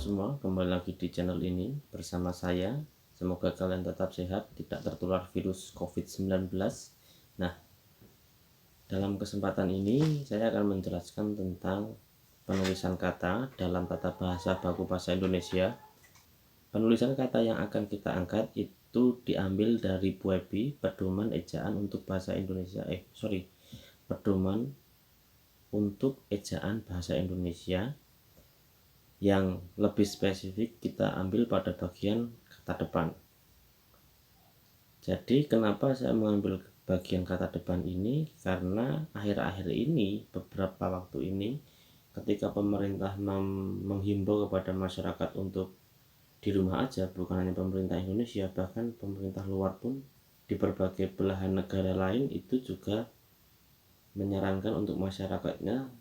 semua, kembali lagi di channel ini bersama saya. Semoga kalian tetap sehat, tidak tertular virus COVID-19. Nah, dalam kesempatan ini saya akan menjelaskan tentang penulisan kata dalam tata bahasa baku bahasa Indonesia. Penulisan kata yang akan kita angkat itu diambil dari Puebi, pedoman ejaan untuk bahasa Indonesia. Pedoman untuk ejaan bahasa Indonesia. Yang lebih spesifik kita ambil pada bagian kata depan. Jadi kenapa saya mengambil bagian kata depan ini? Karena akhir-akhir ini, beberapa waktu ini, ketika pemerintah menghimbau kepada masyarakat untuk di rumah aja, bukan hanya pemerintah Indonesia, bahkan pemerintah luar pun di berbagai belahan negara lain itu juga menyarankan untuk masyarakatnya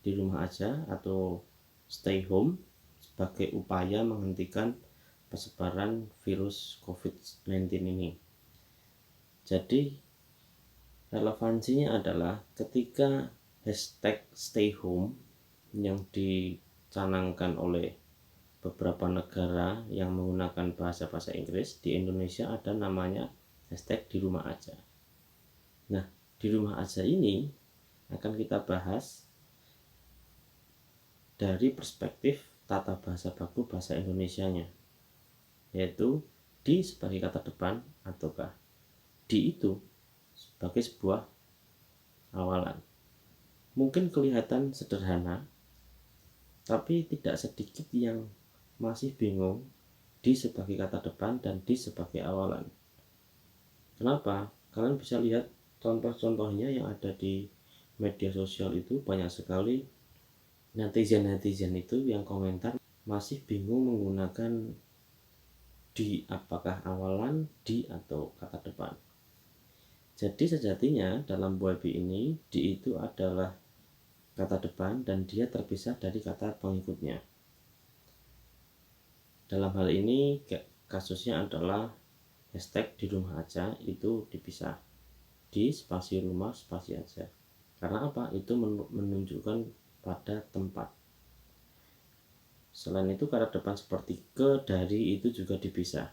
di rumah aja atau stay home sebagai upaya menghentikan persebaran virus COVID-19 ini. Jadi relevansinya adalah ketika hashtag stay home yang dicanangkan oleh beberapa negara yang menggunakan bahasa Inggris, di Indonesia ada namanya hashtag di rumah aja. Nah, di rumah aja ini akan kita bahas dari perspektif tata bahasa baku bahasa Indonesianya, yaitu di sebagai kata depan ataukah di itu sebagai sebuah awalan. Mungkin kelihatan sederhana, tapi tidak sedikit yang masih bingung di sebagai kata depan dan di sebagai awalan. Kenapa? Kalian bisa lihat contoh-contohnya yang ada di media sosial itu banyak sekali netizen itu yang komentar masih bingung menggunakan di, apakah awalan, di, atau kata depan. Jadi sejatinya dalam Puebi ini di itu adalah kata depan dan dia terpisah dari kata pengikutnya. Dalam hal ini kasusnya adalah hashtag di rumah aja itu dipisah di spasi rumah spasi aja. Karena apa? Itu menunjukkan pada tempat. Selain itu kata depan seperti ke, dari itu juga dipisah.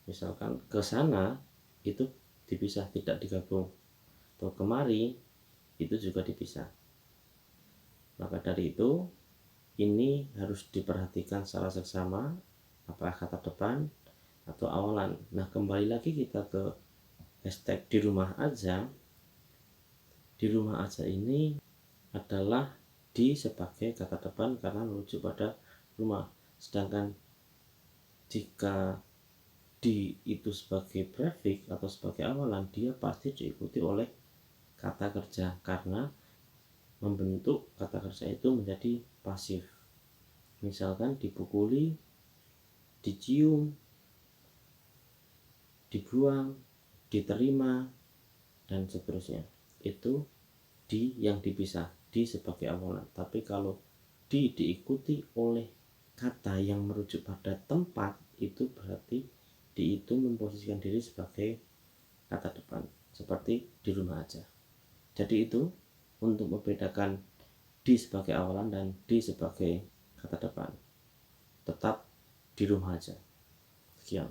Misalkan ke sana itu dipisah, tidak digabung. Atau kemari itu juga dipisah. Maka dari itu ini harus diperhatikan secara seksama, apakah kata depan atau awalan. Nah, kembali lagi kita ke hashtag di rumah aja. Di rumah aja ini adalah di sebagai kata depan karena merujuk pada rumah. Sedangkan jika di itu sebagai prefix atau sebagai awalan, dia pasti diikuti oleh kata kerja karena membentuk kata kerja itu menjadi pasif. Misalkan dipukuli, dicium, dibuang, diterima, dan seterusnya. Itu di yang dipisah, di sebagai awalan. Tapi kalau diikuti oleh kata yang merujuk pada tempat, itu berarti di itu memposisikan diri sebagai kata depan, seperti di rumah aja. Jadi itu untuk membedakan di sebagai awalan dan di sebagai kata depan. Tetap di rumah aja. Sekian.